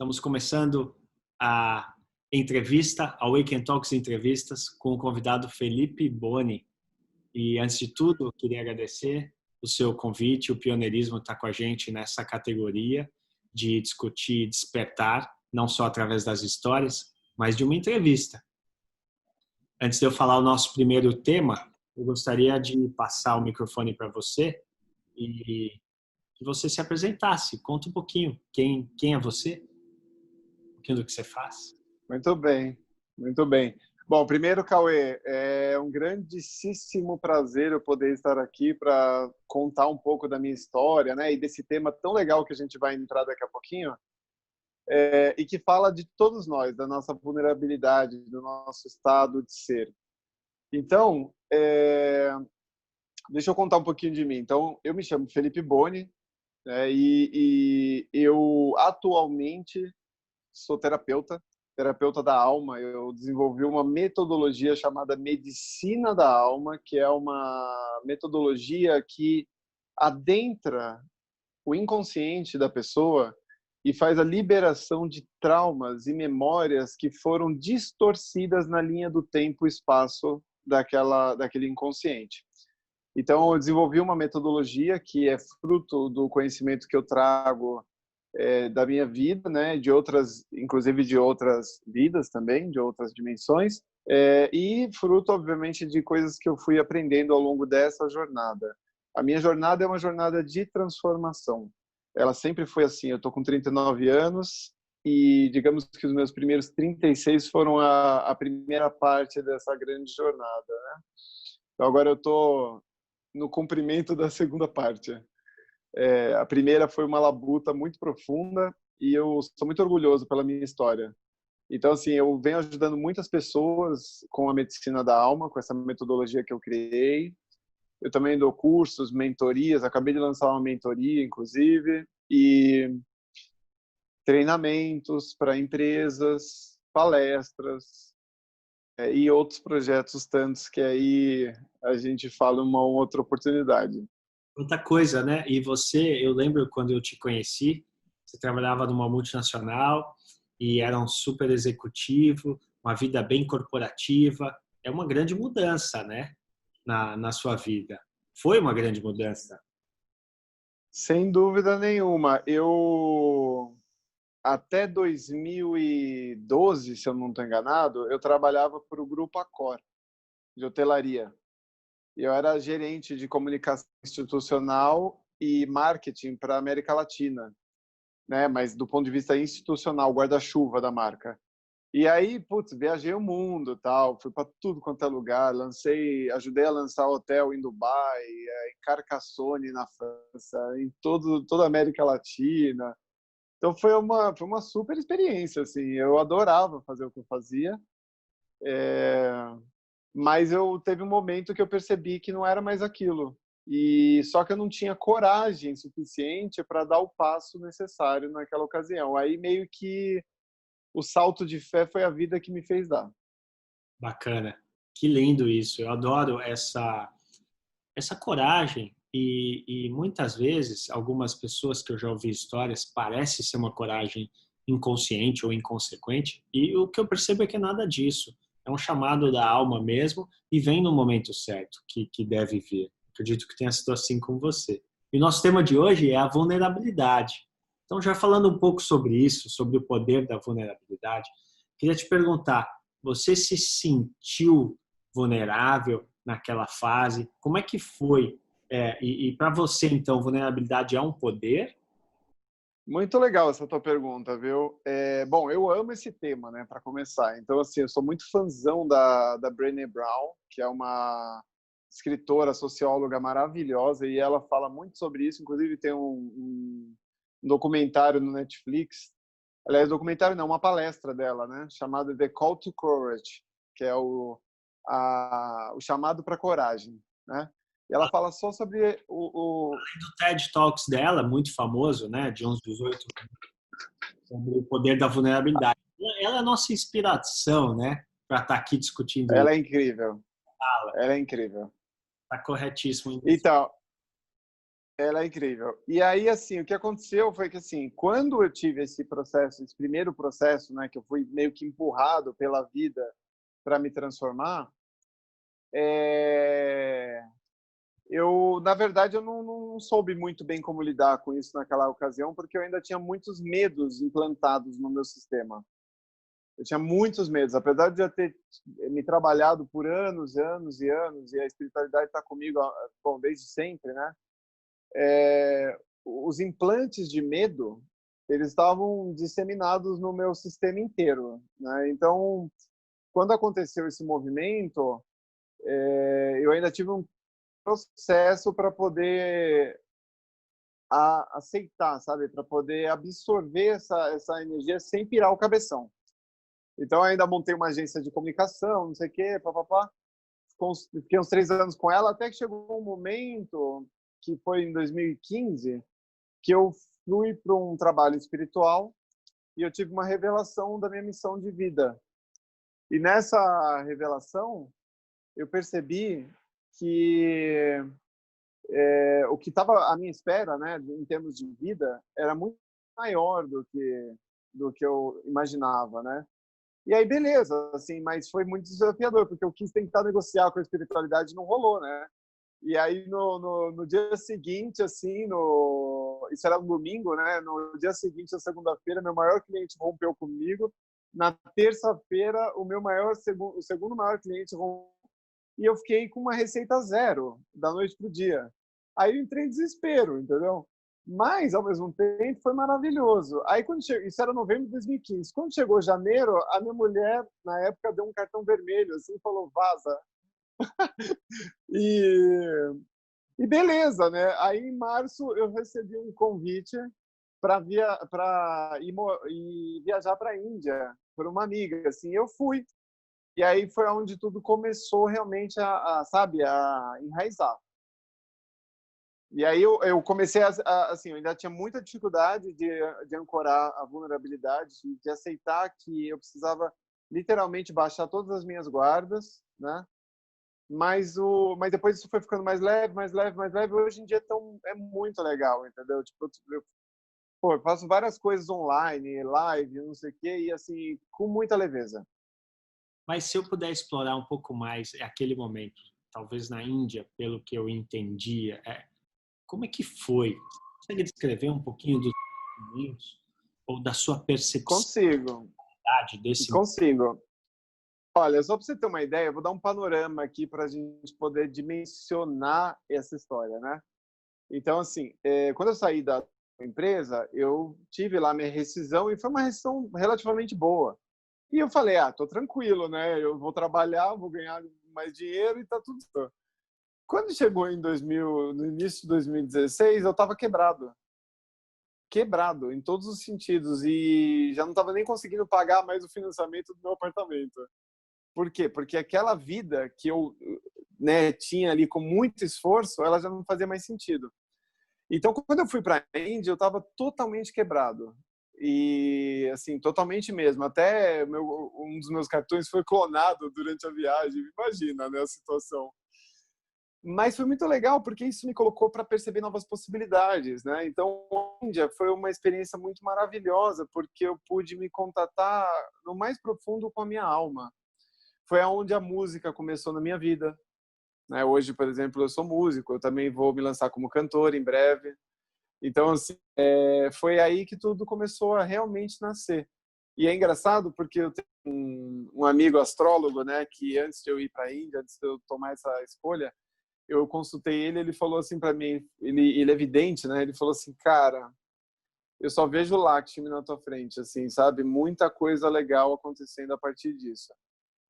Estamos começando a entrevista, a Weekend Talks Entrevistas, com o convidado Felipe Boni. E, antes de tudo, eu queria agradecer o seu convite, o pioneirismo estar com a gente nessa categoria de discutir e despertar, não só através das histórias, mas de uma entrevista. Antes de eu falar o nosso primeiro tema, eu gostaria de passar o microfone para você e que você se apresentasse. Conta um pouquinho quem é você, um pouquinho do que você faz. Muito bem, muito bem. Bom, primeiro, Cauê, é um grandíssimo prazer eu poder estar aqui para contar um pouco da minha história, né, e desse tema tão legal que a gente vai entrar daqui a pouquinho, e que fala de todos nós, da nossa vulnerabilidade, do nosso estado de ser. Então, deixa eu contar um pouquinho de mim. Então, eu me chamo Felipe Boni, né, e eu atualmente sou terapeuta da alma. Eu desenvolvi uma metodologia chamada Medicina da Alma, que é uma metodologia que adentra o inconsciente da pessoa e faz a liberação de traumas e memórias que foram distorcidas na linha do tempo e espaço daquele inconsciente. Então, eu desenvolvi uma metodologia que é fruto do conhecimento que eu trago da minha vida, né, inclusive de outras vidas também, de outras dimensões, e fruto, obviamente, de coisas que eu fui aprendendo ao longo dessa jornada. A minha jornada é uma jornada de transformação. Ela sempre foi assim. Eu estou com 39 anos e, digamos que os meus primeiros 36 foram a primeira parte dessa grande jornada, né? Então, agora eu estou no cumprimento da segunda parte. A primeira foi uma labuta muito profunda e eu sou muito orgulhoso pela minha história. Então, assim, eu venho ajudando muitas pessoas com a medicina da alma, com essa metodologia que eu criei. Eu também dou cursos, mentorias, acabei de lançar uma mentoria, inclusive, e treinamentos para empresas, palestras, e outros projetos tantos que aí a gente fala uma outra oportunidade. Muita coisa, né? E você, eu lembro quando eu te conheci, você trabalhava numa multinacional e era um super executivo, uma vida bem corporativa. É uma grande mudança, né? Na sua vida. Foi uma grande mudança. Sem dúvida nenhuma. Eu, até 2012, se eu não estou enganado, eu trabalhava para o Grupo Accor, de hotelaria. Eu era gerente de comunicação institucional e marketing para a América Latina, né? Mas do ponto de vista institucional, guarda-chuva da marca. E aí, putz, viajei o mundo, tal, fui para tudo quanto é lugar, ajudei a lançar hotel em Dubai, em Carcassonne, na França, em toda a América Latina. Então foi uma super experiência, assim. Eu adorava fazer o que eu fazia. Mas eu teve um momento que eu percebi que não era mais aquilo. E só que eu não tinha coragem suficiente para dar o passo necessário naquela ocasião. Aí meio que o salto de fé foi a vida que me fez dar. Bacana. Que lindo isso. Eu adoro essa coragem e muitas vezes algumas pessoas que eu já ouvi histórias parece ser uma coragem inconsciente ou inconsequente e o que eu percebo é que é nada disso. É um chamado da alma mesmo e vem no momento certo que deve vir. Acredito que tenha sido assim com você. E o nosso tema de hoje é a vulnerabilidade. Então, já falando um pouco sobre isso, sobre o poder da vulnerabilidade, queria te perguntar, você se sentiu vulnerável naquela fase? Como é que foi? E para você, então, vulnerabilidade é um poder? Muito legal essa tua pergunta, viu? Bom, eu amo esse tema, né, para começar. Então, assim, eu sou muito fãzão da Brené Brown, que é uma escritora, socióloga maravilhosa, e ela fala muito sobre isso. Inclusive, tem um documentário no Netflix. Aliás, documentário não, uma palestra dela, né, chamada The Call to Courage, que é o chamado para coragem, né? E ela fala só sobre Do TED Talks dela, muito famoso, né, de uns 18, sobre o poder da vulnerabilidade. Ela é a nossa inspiração, né, para estar aqui discutindo isso. Ela é incrível. Ela é incrível. Está corretíssimo. Então, ela é incrível. E aí, assim, o que aconteceu foi que, assim, quando eu tive esse processo, esse primeiro processo, né, que eu fui meio que empurrado pela vida para me transformar, é... na verdade, eu não soube muito bem como lidar com isso naquela ocasião, porque eu ainda tinha muitos medos implantados no meu sistema. Eu tinha muitos medos, apesar de eu ter me trabalhado por anos, anos e anos, e a espiritualidade está comigo, bom, desde sempre, né? Os implantes de medo, eles estavam disseminados no meu sistema inteiro, né? Então, quando aconteceu esse movimento, eu ainda tive um processo para poder aceitar, sabe? Para poder absorver essa energia sem pirar o cabeção. Então, ainda montei uma agência de comunicação, não sei o quê, papapá. Fiquei uns 3 anos com ela, até que chegou um momento, que foi em 2015, que eu fui para um trabalho espiritual e eu tive uma revelação da minha missão de vida. E nessa revelação, eu percebi que o que estava à minha espera, né, em termos de vida, era muito maior do que eu imaginava, né? E aí, beleza, assim, mas foi muito desafiador, porque eu quis tentar negociar com a espiritualidade e não rolou, né? E aí, no dia seguinte, assim, isso era um domingo, né? No dia seguinte, na segunda-feira, meu maior cliente rompeu comigo. Na terça-feira, o segundo maior cliente rompeu. E eu fiquei com uma receita zero, da noite pro dia. Aí eu entrei em desespero, entendeu? Mas, ao mesmo tempo, foi maravilhoso. Aí, isso era novembro de 2015. Quando chegou janeiro, a minha mulher, na época, deu um cartão vermelho, assim, e falou, vaza. E, e beleza, né? Aí, em março, eu recebi um convite para ir viajar para a Índia, por uma amiga, assim, eu fui. E aí foi onde tudo começou realmente sabe, a enraizar. E aí eu comecei assim, eu ainda tinha muita dificuldade de ancorar a vulnerabilidade, de aceitar que eu precisava literalmente baixar todas as minhas guardas, né? Mas depois isso foi ficando mais leve, mais leve, mais leve. Hoje em dia é muito legal, entendeu? Tipo, eu faço várias coisas online, live, não sei o quê, e assim, com muita leveza. Mas se eu puder explorar um pouco mais aquele momento, talvez na Índia, pelo que eu entendia, como é que foi? Você consegue descrever um pouquinho dos momentos ou da sua percepção Consigo, desse momento? consigo. Olha, só para você ter uma ideia, eu vou dar um panorama aqui para a gente poder dimensionar essa história, né? Então, assim, quando eu saí da empresa, eu tive lá minha rescisão e foi uma rescisão relativamente boa. E eu falei, tô tranquilo, né? Eu vou trabalhar, vou ganhar mais dinheiro e tá tudo certo. Quando chegou no início de 2016, eu estava quebrado. Quebrado, em todos os sentidos. E já não estava nem conseguindo pagar mais o financiamento do meu apartamento. Por quê? Porque aquela vida que eu, né, tinha ali com muito esforço, ela já não fazia mais sentido. Então, quando eu fui para a Índia, eu estava totalmente quebrado. E, assim, totalmente mesmo. Até um dos meus cartões foi clonado durante a viagem. Imagina, né, a situação. Mas foi muito legal, porque isso me colocou para perceber novas possibilidades, né? Então, a Índia foi uma experiência muito maravilhosa, porque eu pude me contatar no mais profundo com a minha alma. Foi aonde a música começou na minha vida, né? Hoje, por exemplo, eu sou músico, eu também vou me lançar como cantor em breve. Então, assim, foi aí que tudo começou a realmente nascer. E é engraçado porque eu tenho um amigo astrólogo, né, que antes de eu ir para a Índia, antes de eu tomar essa escolha, eu consultei ele falou assim para mim, ele é vidente, né? Ele falou assim, cara, eu só vejo Lakshmi na tua frente, assim, sabe? Muita coisa legal acontecendo a partir disso.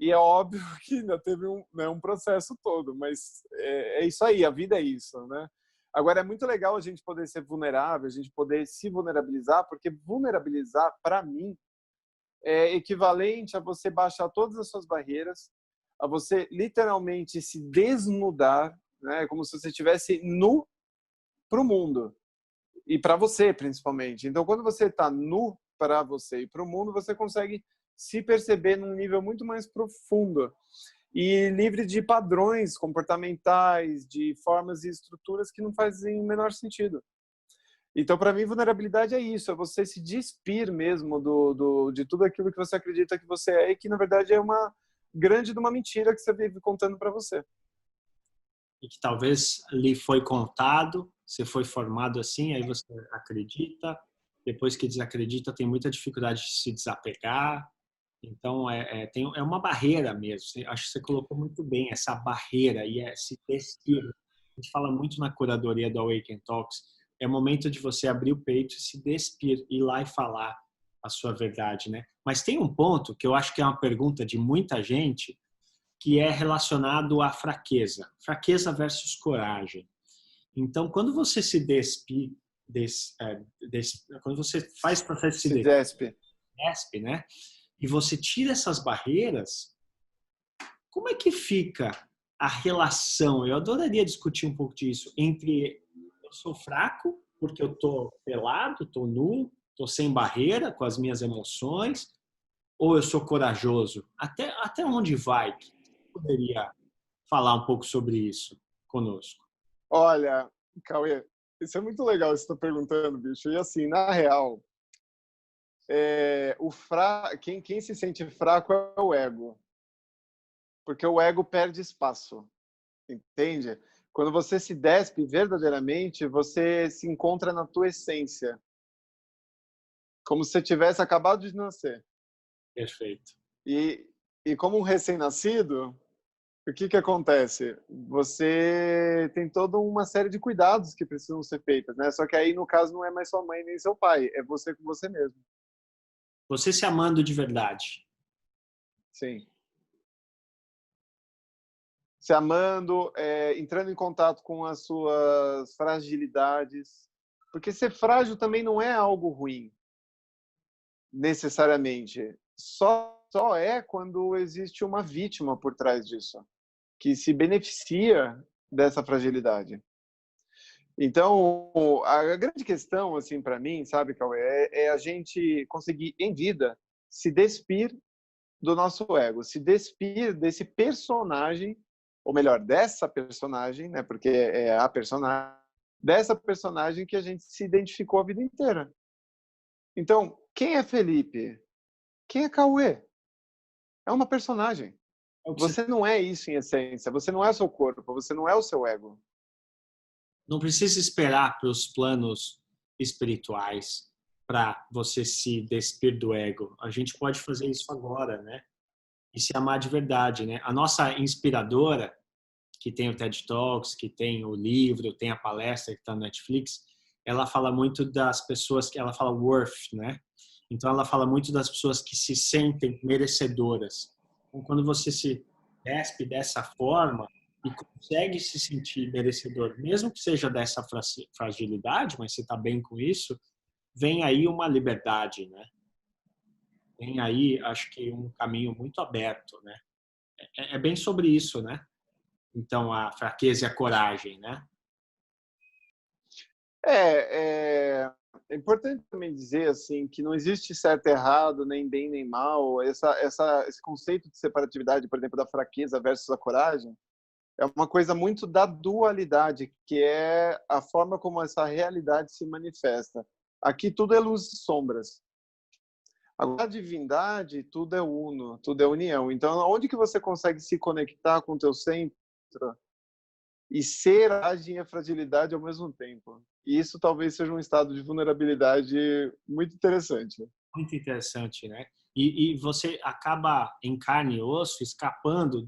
E é óbvio que ainda teve um processo todo, mas é isso aí, a vida é isso, né? Agora, é muito legal a gente poder ser vulnerável, a gente poder se vulnerabilizar, porque vulnerabilizar, para mim, é equivalente a você baixar todas as suas barreiras, a você literalmente se desnudar, né? Como se você estivesse nu para o mundo e para você, principalmente. Então, quando você está nu para você e para o mundo, você consegue se perceber num nível muito mais profundo. e livre de padrões comportamentais, de formas e estruturas que não fazem o menor sentido. Então, para mim, vulnerabilidade é isso, é você se despir mesmo de tudo aquilo que você acredita que você é e que, na verdade, é uma grande de uma mentira que você vive contando para você. E que talvez lhe foi contado, você foi formado assim, aí você acredita, depois que desacredita tem muita dificuldade de se desapegar. Então, é uma barreira mesmo. Acho que você colocou muito bem essa barreira e se despir. A gente fala muito na curadoria do Awaken Talks. É o momento de você abrir o peito e se despir, ir lá e falar a sua verdade, né? Mas tem um ponto que eu acho que é uma pergunta de muita gente, que é relacionado à fraqueza. Fraqueza versus coragem. Então, quando você se quando você faz o processo de Se despe. despe, né? E você tira essas barreiras, como é que fica a relação? Eu adoraria discutir um pouco disso entre eu sou fraco porque eu tô pelado, tô nu, tô sem barreira com as minhas emoções, ou eu sou corajoso? Até onde vai? Você poderia falar um pouco sobre isso conosco? Olha, Cauê, isso é muito legal isso que você está perguntando, bicho. E assim, na real, quem se sente fraco é o ego, porque o ego perde espaço, entende? Quando você se despe verdadeiramente, você se encontra na tua essência, como se você tivesse acabado de nascer. Perfeito. E, e como um recém-nascido, o que acontece? Você tem toda uma série de cuidados que precisam ser feitos, né? Só que aí, no caso, não é mais sua mãe nem seu pai, é você com você mesmo. Você se amando de verdade. Sim. Se amando, entrando em contato com as suas fragilidades. Porque ser frágil também não é algo ruim, necessariamente. Só é quando existe uma vítima por trás disso, que se beneficia dessa fragilidade. Então, a grande questão, assim, para mim, sabe, Cauê, é a gente conseguir, em vida, se despir do nosso ego, se despir desse personagem, ou melhor, dessa personagem, né, porque é a personagem, dessa personagem que a gente se identificou a vida inteira. Então, quem é Felipe? Quem é Cauê? É uma personagem. É o que você Você não é isso em essência, você não é o seu corpo, você não é o seu ego. não precisa esperar para os planos espirituais para você se despir do ego. A gente pode fazer isso agora, né? E se amar de verdade, né? A nossa inspiradora, que tem o TED Talks, que tem o livro, tem a palestra que está no Netflix, ela fala muito das pessoas que ela fala worth, né? Então ela fala muito das pessoas que se sentem merecedoras. Então, quando você se despe dessa forma e consegue se sentir merecedor, mesmo que seja dessa fragilidade, mas você está bem com isso, vem aí uma liberdade, né? Vem aí, acho que um caminho muito aberto, né? É bem sobre isso, né? Então, a fraqueza e a coragem, né? É importante também dizer assim que não existe certo e errado, nem bem nem mal. Esse conceito de separatividade, por exemplo, da fraqueza versus a coragem, é uma coisa muito da dualidade, que é a forma como essa realidade se manifesta. Aqui tudo é luz e sombras. Agora, a divindade, tudo é uno, tudo é união. Então, onde que você consegue se conectar com o teu centro e ser a coragem e a fragilidade ao mesmo tempo? E isso talvez seja um estado de vulnerabilidade muito interessante. Muito interessante, né? E você acaba em carne e osso escapando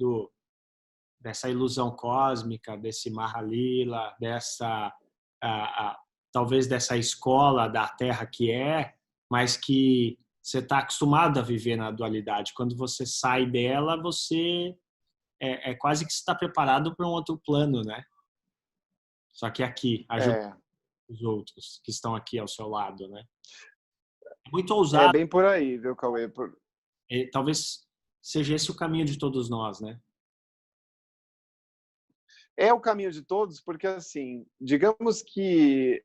dessa ilusão cósmica, desse Mahalila, talvez dessa escola da Terra que mas que você está acostumado a viver na dualidade. Quando você sai dela, você é quase que está preparado para um outro plano, né? Só que aqui, ajuda É, os outros que estão aqui ao seu lado, né? É muito é ousado. bem por aí, viu, Cauê? Talvez seja esse o caminho de todos nós, né? É o caminho de todos, porque, assim, digamos que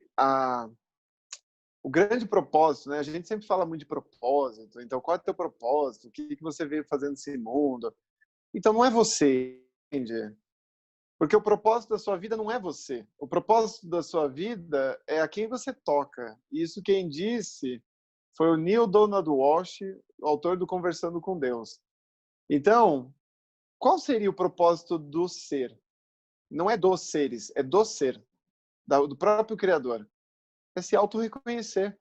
o grande propósito, né? A gente sempre fala muito de propósito. Então, qual é o teu propósito? O que você veio fazendo nesse mundo? Então não é você, entende? Porque o propósito da sua vida não é você. O propósito da sua vida é a quem você toca. E isso quem disse foi o Neil Donald Walsh, o autor do Conversando com Deus. Então, qual seria o propósito do ser? Não é dos seres, é do ser, do próprio Criador. É se auto-reconhecer.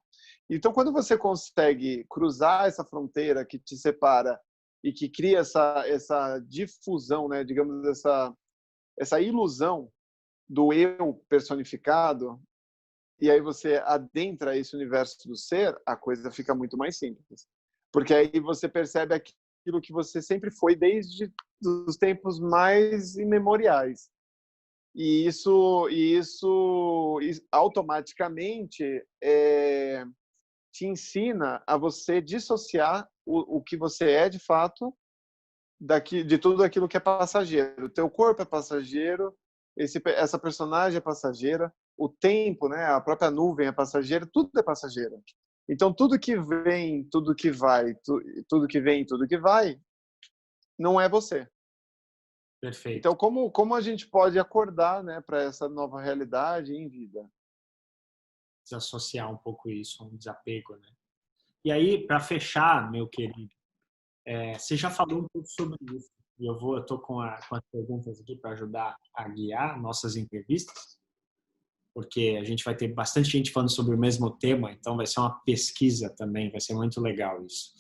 Então, quando você consegue cruzar essa fronteira que te separa e que cria essa difusão, né, digamos, essa ilusão do eu personificado, e aí você adentra esse universo do ser, a coisa fica muito mais simples. Porque aí você percebe aquilo que você sempre foi desde os tempos mais imemoriais. E isso automaticamente te ensina a você dissociar o que você é de fato de tudo aquilo que é passageiro. O teu corpo é passageiro, essa personagem é passageira, o tempo, né, a própria nuvem é passageira, tudo é passageiro. Então tudo que vem, tudo que vai, tudo que vem, tudo que vai, não é você. Perfeito. Então como a gente pode acordar, né, para essa nova realidade em vida? Desassociar um pouco isso, um desapego, né? E aí, para fechar, meu querido, você já falou um pouco sobre isso. E eu estou com as perguntas aqui para ajudar a guiar nossas entrevistas, porque a gente vai ter bastante gente falando sobre o mesmo tema, então vai ser uma pesquisa também, vai ser muito legal isso.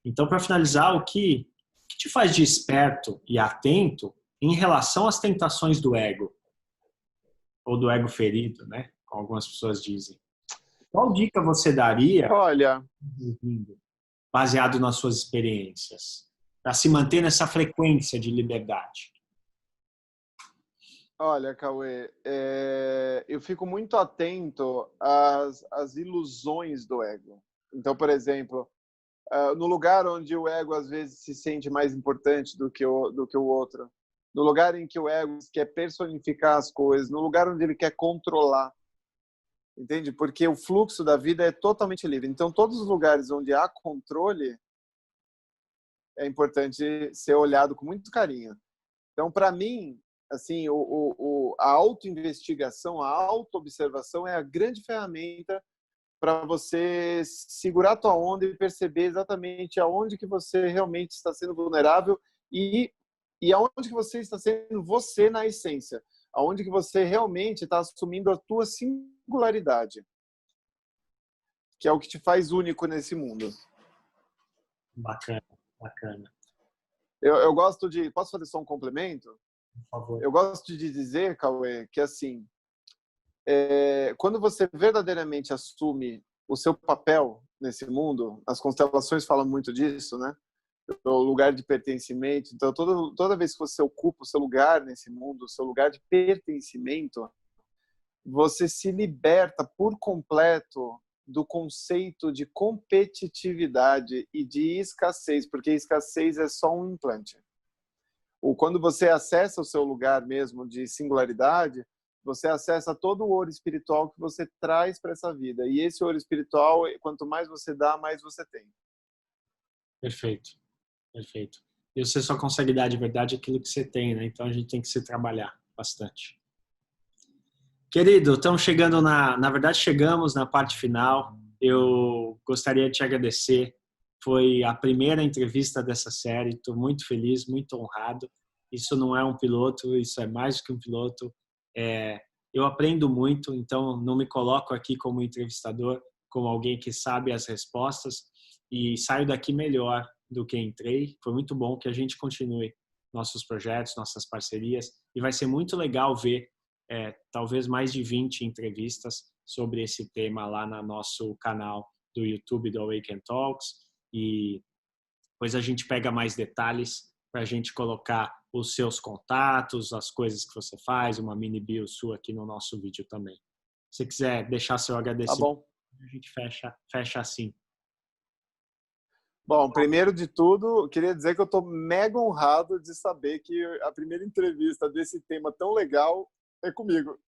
Então, para finalizar, o que te faz de esperto e atento em relação às tentações do ego, ou do ego ferido, né? Como algumas pessoas dizem. Qual dica você daria, Olha, baseado nas suas experiências, para se manter nessa frequência de liberdade? olha, Cauê, eu fico muito atento às ilusões do ego. Então, por exemplo, no lugar onde o ego às vezes se sente mais importante do que o outro, no lugar em que o ego quer personificar as coisas, no lugar onde ele quer controlar, entende? Porque o fluxo da vida é totalmente livre. Então, todos os lugares onde há controle, é importante ser olhado com muito carinho. Então, para mim, assim, a autoinvestigação, a autoobservação é a grande ferramenta para você segurar a tua onda e perceber exatamente aonde que você realmente está sendo vulnerável e aonde que você está sendo você na essência, aonde que você realmente está assumindo a tua singularidade, que é o que te faz único nesse mundo. Bacana, bacana. Eu gosto de... Posso fazer só um complemento? Por favor. Eu gosto de dizer, Cauê, que assim, quando você verdadeiramente assume o seu papel nesse mundo, as constelações falam muito disso, né? O lugar de pertencimento. Então, toda vez que você ocupa o seu lugar nesse mundo, o seu lugar de pertencimento, você se liberta por completo do conceito de competitividade e de escassez, porque escassez é só um implante. Quando você acessa o seu lugar mesmo de singularidade, você acessa todo o ouro espiritual que você traz para essa vida. E esse ouro espiritual, quanto mais você dá, mais você tem. Perfeito, perfeito. E você só consegue dar de verdade aquilo que você tem, né? Então a gente tem que se trabalhar bastante. Querido, estamos chegando na verdade chegamos na parte final. Eu gostaria de te agradecer. Foi a primeira entrevista dessa série. Estou muito feliz, muito honrado. Isso não é um piloto, isso é mais do que um piloto. Eu aprendo muito, então não me coloco aqui como entrevistador, como alguém que sabe as respostas e saio daqui melhor do que entrei. Foi muito bom que a gente continue nossos projetos, nossas parcerias e vai ser muito legal ver talvez mais de 20 entrevistas sobre esse tema lá no nosso canal do YouTube do Awaken Talks e depois a gente pega mais detalhes para a gente colocar os seus contatos, as coisas que você faz, uma mini bio sua aqui no nosso vídeo também. Se você quiser deixar seu agradecimento, Tá bom. a gente fecha assim. Bom, primeiro de tudo, eu queria dizer que eu estou mega honrado de saber que a primeira entrevista desse tema tão legal é comigo.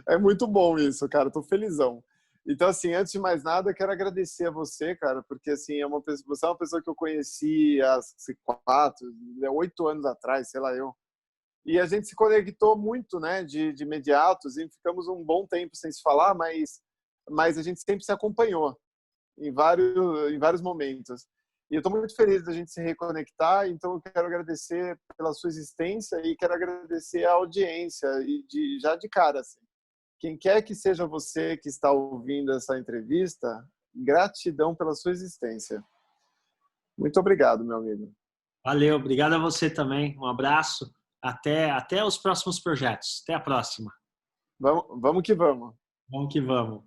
É muito bom isso, cara. Estou felizão. Então, assim, antes de mais nada, eu quero agradecer a você, cara, porque, assim, você é uma pessoa que eu conheci há 8 anos atrás, sei lá eu. E a gente se conectou muito, né, de imediato, e ficamos um bom tempo sem se falar, mas a gente sempre se acompanhou em vários momentos. E eu estou muito feliz da gente se reconectar, então eu quero agradecer pela sua existência e quero agradecer a audiência, e já de cara, assim. Quem quer que seja você que está ouvindo essa entrevista, gratidão pela sua existência. Muito obrigado, meu amigo. Valeu, obrigado a você também. Um abraço. Até os próximos projetos. Até a próxima. Vamos que vamos. Vamos que vamos.